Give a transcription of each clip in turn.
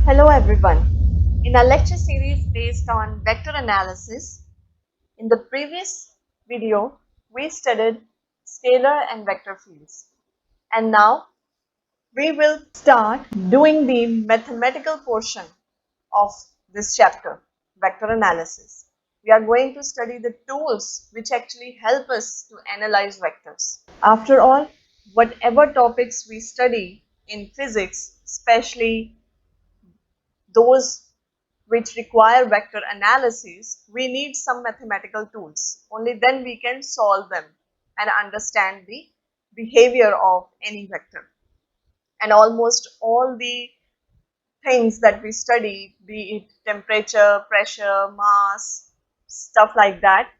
Hello everyone. In our lecture series based on vector analysis, in the previous video we studied scalar and vector fields, and now we will start doing the mathematical portion of this chapter, vector analysis. We are going to study the tools which actually help us to analyze vectors. After all, whatever topics we study in physics, especially those which require vector analysis, we need some mathematical tools. Only then we can solve them and understand the behavior of any vector. And almost all the things that we study, be it temperature, pressure, mass, stuff like that,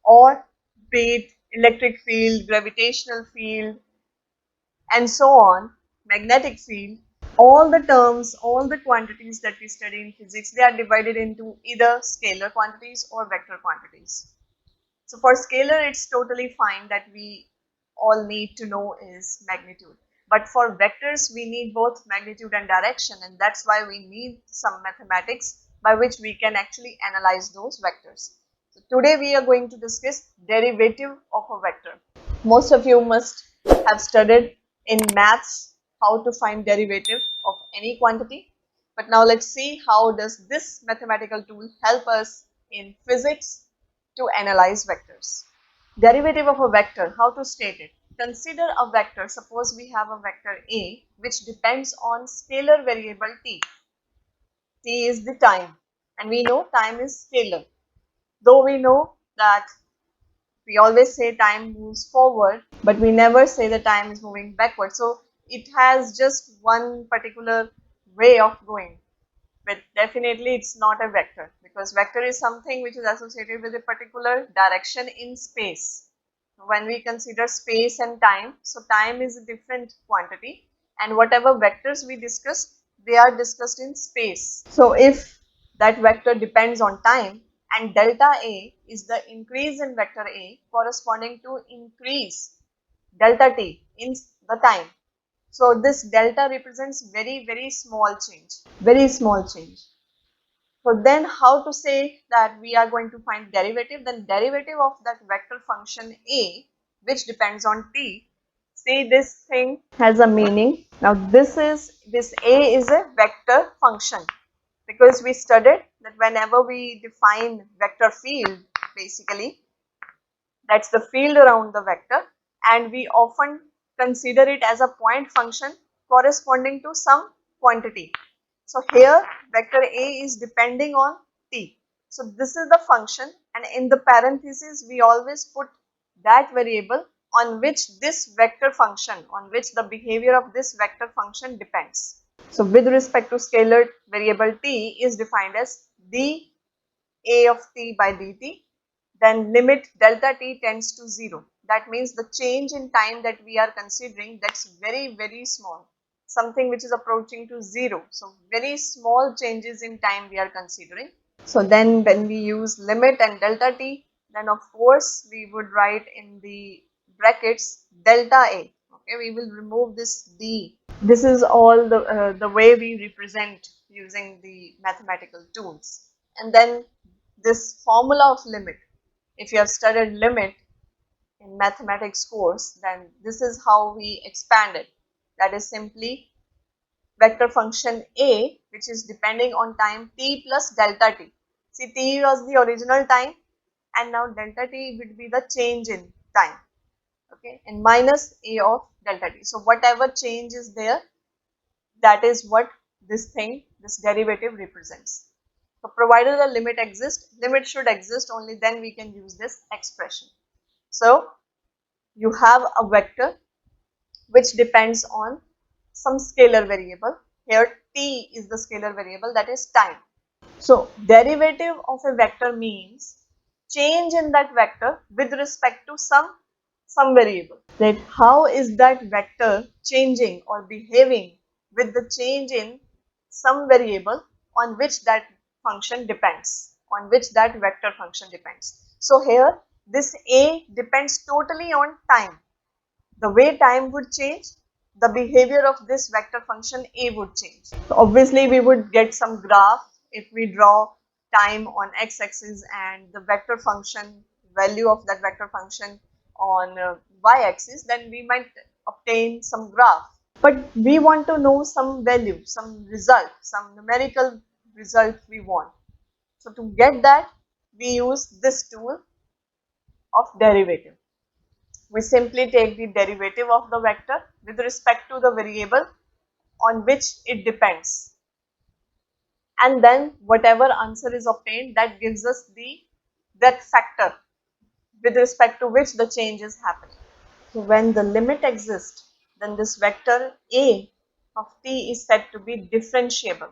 or be it electric field, gravitational field, and so on, magnetic field, all the terms, all the quantities that we study in physics, they are divided into either scalar quantities or vector quantities. So for scalar, it's totally fine that we all need to know is magnitude. But for vectors, we need both magnitude and direction, and that's why we need some mathematics by which we can actually analyze those vectors. So today we are going to discuss derivative of a vector. Most of you must have studied in maths how to find derivative of any quantity. But now let's see how does this mathematical tool help us in physics to analyze vectors. Derivative of a vector, how to state it? Consider a vector, suppose we have a vector A which depends on scalar variable t. T is the time, and we know time is scalar. Though we know that we always say time moves forward, but we never say the time is moving backward. So it has just one particular way of going, but definitely it's not a vector, because vector is something which is associated with a particular direction in space. When we consider space and time, so time is a different quantity, and whatever vectors we discuss, they are discussed in space. So if that vector depends on time, and delta A is the increase in vector A corresponding to increase delta t in the time. So this delta represents very small change, very small change. So then how to say that we are going to find derivative? Then derivative of that vector function A, which depends on t. See, this thing has a meaning. Now this A is a vector function, because we studied that whenever we define vector field, basically that's the field around the vector, and we often consider it as a point function corresponding to some quantity. So here vector A is depending on t. So this is the function, and in the parenthesis we always put that variable on which this vector function, on which the behavior of this vector function depends. So with respect to scalar, variable t is defined as dA of t by dt, then limit delta t tends to 0. That means the change in time that we are considering, that's very small, something which is approaching to 0. So very small changes in time we are considering. So then when we use limit and delta t, then of course we would write in the brackets delta a. Okay, we will remove this d. This is all the way we represent using the mathematical tools. And then this formula of limit, if you have studied limit in mathematics course, then this is how we expand it. That is simply vector function A, which is depending on time t plus delta t. See, t was the original time, and now delta t would be the change in time. Okay, and minus A of delta t. So whatever change is there, that is what this thing, this derivative represents. So provided the limit exists, limit should exist, only then we can use this expression. So you have a vector which depends on some scalar variable. Here t is the scalar variable, that is time. So derivative of a vector means change in that vector with respect to some variable. That how is that vector changing or behaving with the change in some variable on which that function depends, on which that vector function depends. So here this A depends totally on time. The way time would change, the behavior of this vector function a would change. So obviously we would get some graph if we draw time on x-axis and the vector function value of that vector function on y-axis, then we might obtain some graph. But we want to know some value, some result, some numerical result we want. So to get that, we use this tool of derivative. We simply take the derivative of the vector with respect to the variable on which it depends. And then whatever answer is obtained, that gives us that factor with respect to which the change is happening. So when the limit exists, then this vector a of t is said to be differentiable.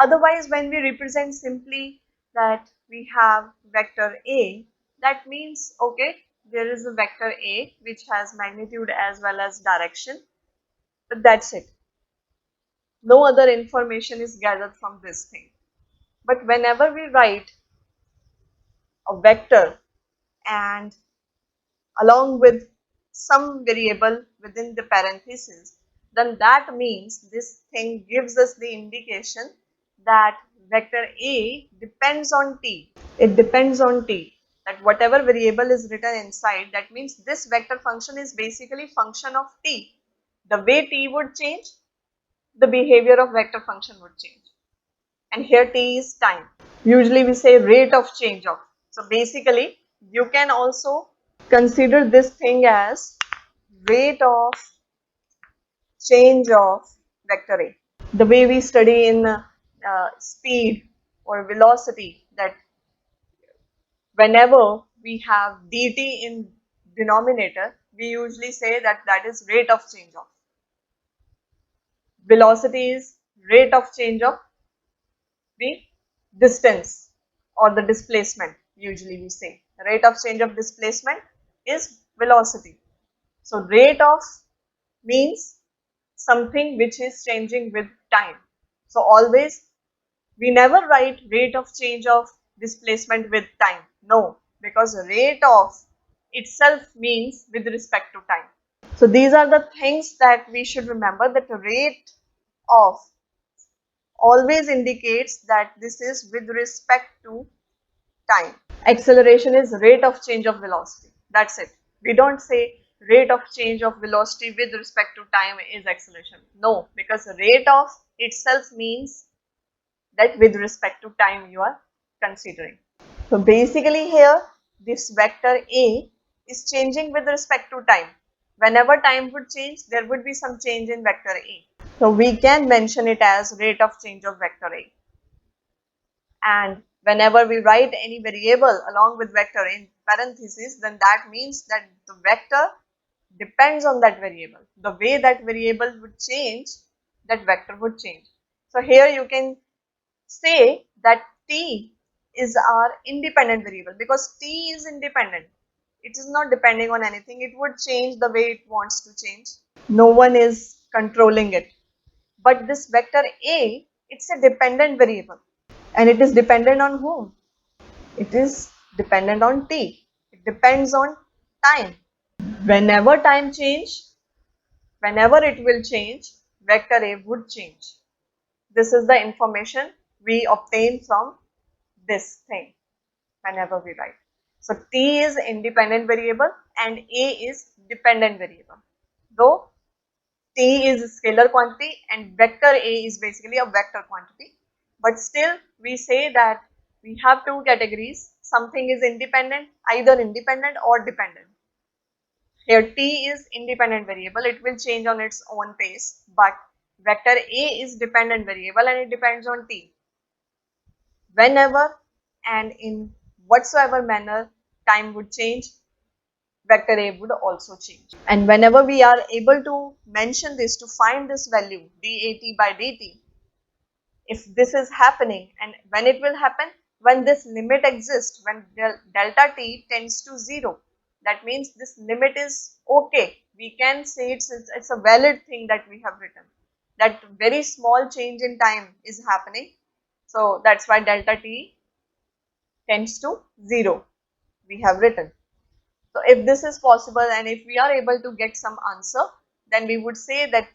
Otherwise, when we represent simply that we have vector a, that means, okay, there is a vector a which has magnitude as well as direction, but that's it. No other information is gathered from this thing. But whenever we write a vector and along with some variable within the parenthesis, then that means this thing gives us the indication that vector a depends on t. It depends on t. That whatever variable is written inside, that means this vector function is basically function of t. The way t would change, the behavior of vector function would change. And here t is time. Usually we say rate of change of. So basically you can also consider this thing as rate of change of vector A. The way we study in speed or velocity, that whenever we have dt in denominator, we usually say that that is rate of change of. Velocity is rate of change of the distance or the displacement. Usually we say rate of change of displacement is velocity. So rate of means something which is changing with time. So always we never write rate of change of displacement with time. No, because rate of itself means with respect to time. So these are the things that we should remember, that rate of always indicates that this is with respect to time. Acceleration is rate of change of velocity. That's it. We don't say rate of change of velocity with respect to time is acceleration. No, because rate of itself means that with respect to time you are considering. So basically here this vector A is changing with respect to time. Whenever time would change, there would be some change in vector A. So we can mention it as rate of change of vector A. And whenever we write any variable along with vector in parentheses, then that means that the vector depends on that variable. The way that variable would change, that vector would change. So here you can say that t is our independent variable, because t is independent. It is not depending on anything. It would change the way it wants to change. No one is controlling it. But this vector a, it's a dependent variable. And it is dependent on whom? It is dependent on t. It depends on time. Whenever time change, whenever it will change, vector a would change. This is the information we obtain from this thing whenever we write. So t is independent variable and a is dependent variable. Though t is a scalar quantity and vector a is basically a vector quantity, but still we say that we have two categories. Something is independent, either independent or dependent. Here t is independent variable, it will change on its own pace, but vector a is dependent variable and it depends on t. Whenever and in whatsoever manner time would change, vector a would also change. And whenever we are able to mention this, to find this value dat by dt, if this is happening, and when it will happen, when this limit exists, when delta t tends to 0, that means this limit is okay. We can say it's a valid thing that we have written, that very small change in time is happening. So that's why delta t tends to 0 we have written. So if this is possible and if we are able to get some answer, then we would say that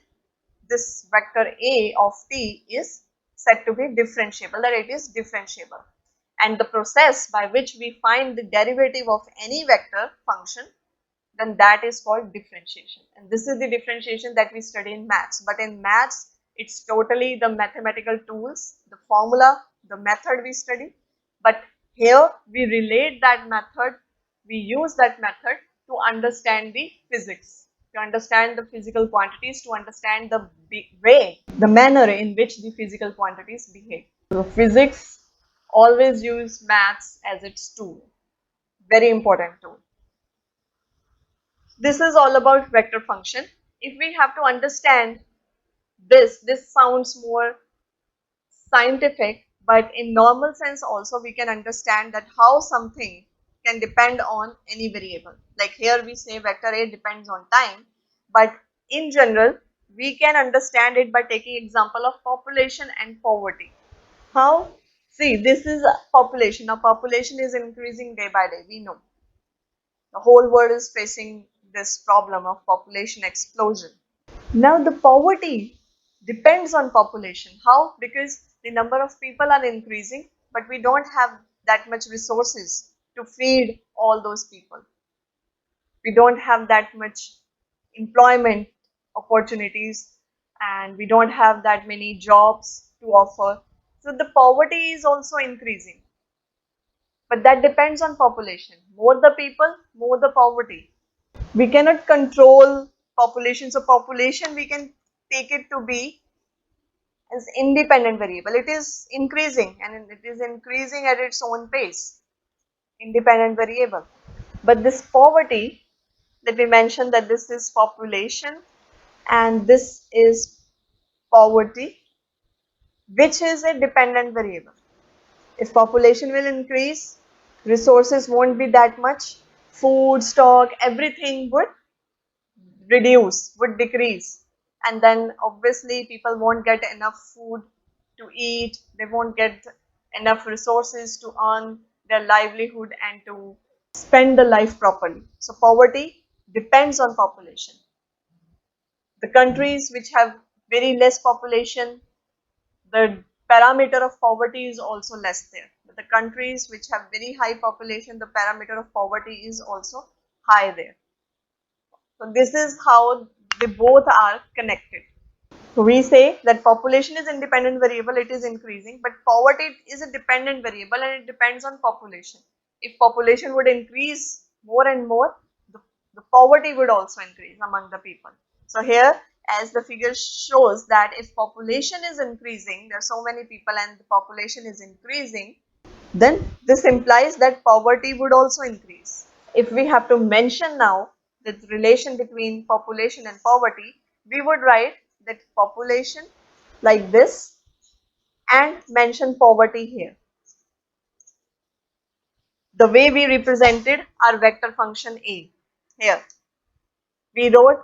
this vector A of t is said to be differentiable, that it is differentiable. And the process by which we find the derivative of any vector function, then that is called differentiation. And this is the differentiation that we study in maths. But in maths, it's totally the mathematical tools, the formula, the method we study. But here we relate that method, we use that method to understand the physics, to understand the physical quantities, to understand the way, the manner in which the physical quantities behave. So physics always use maths as its tool, very important tool. This is all about vector function. If we have to understand this sounds more scientific, but in normal sense also we can understand that how something can depend on any variable. Like here we say vector A depends on time, but in general we can understand it by taking example of population and poverty. How? See, this is population. Now population is increasing day by day, we know. The whole world is facing this problem of population explosion. Now the poverty depends on population. How? Because the number of people are increasing, but we don't have that much resources to feed all those people. We don't have that much employment opportunities, and we don't have that many jobs to offer. So the poverty is also increasing. But that depends on population. More the people, more the poverty. We cannot control population. So population we can take it to be as independent variable. It is increasing and it is increasing at its own pace. Independent variable. But this poverty, let me mention that this is population and this is poverty, which is a dependent variable. If population will increase, resources won't be that much, food, stock, everything would reduce, would decrease. And then obviously people won't get enough food to eat, they won't get enough resources to earn their livelihood and to spend the life properly. So poverty depends on population. The countries which have very less population, the parameter of poverty is also less there. But the countries which have very high population, the parameter of poverty is also high there. So this is how they both are connected. So we say that population is independent variable, it is increasing, but poverty is a dependent variable and it depends on population. If population would increase more and more, the poverty would also increase among the people. So here, as the figure shows that if population is increasing, there are so many people and the population is increasing, then this implies that poverty would also increase. If we have to mention now the relation between population and poverty, we would write that population like this and mention poverty here. The way we represented our vector function A. Here we wrote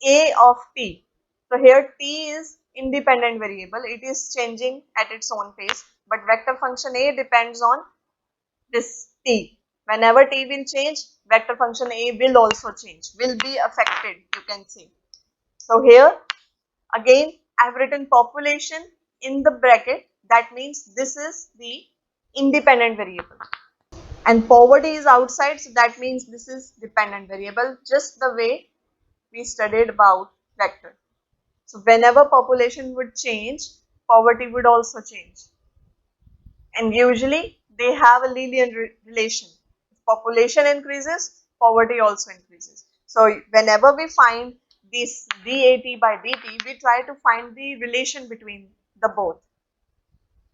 A of t. So here t is independent variable, it is changing at its own pace, but vector function A depends on this t. Whenever t will change, vector function A will also change, will be affected, you can say. So here again I have written population in the bracket, that means this is the independent variable. And poverty is outside, so that means this is dependent variable, just the way we studied about vector. So whenever population would change, poverty would also change. And usually they have a linear relation. If population increases, poverty also increases. So whenever we find this dAt by dt, we try to find the relation between the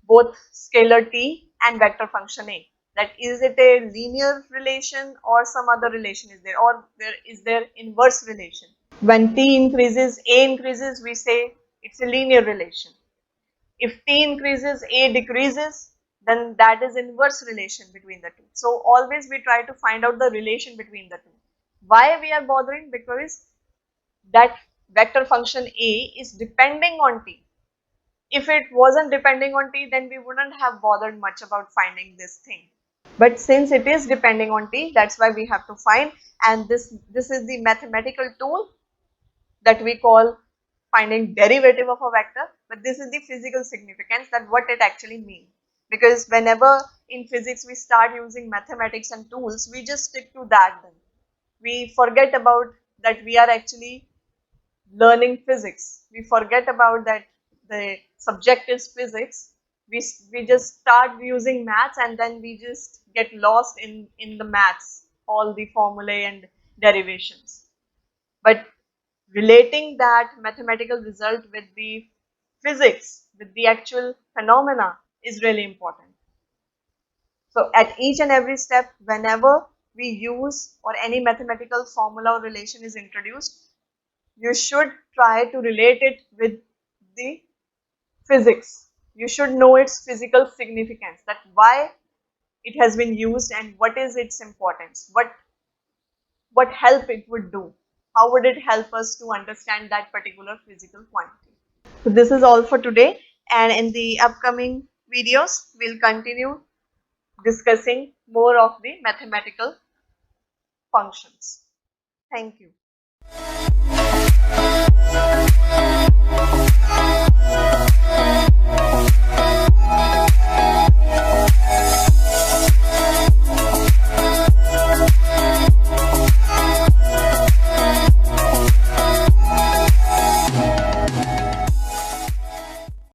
both scalar t and vector function a. That is it a linear relation or some other relation is there, or is there inverse relation? When t increases, a increases, we say it's a linear relation. If t increases, a decreases, then that is inverse relation between the two. So always we try to find out the relation between the two. Why we are bothering? Because that vector function a is depending on t. If it wasn't depending on t, then we wouldn't have bothered much about finding this thing. But since it is depending on t, that's why we have to find, and this is the mathematical tool that we call finding derivative of a vector, but this is the physical significance, that what it actually means. Because whenever in physics we start using mathematics and tools, we just stick to that then. We forget about that we are actually learning physics. We forget about that the subject is physics. We just start using maths, and then we just get lost in the maths, all the formulae and derivations. But relating that mathematical result with the physics, with the actual phenomena, is really important. So at each and every step, whenever we use or any mathematical formula or relation is introduced, you should try to relate it with the physics. You should know its physical significance, that why it has been used and what is its importance, what help it would do, how would it help us to understand that particular physical quantity. So this is all for today, and in the upcoming videos we'll continue discussing more of the mathematical functions. Thank you.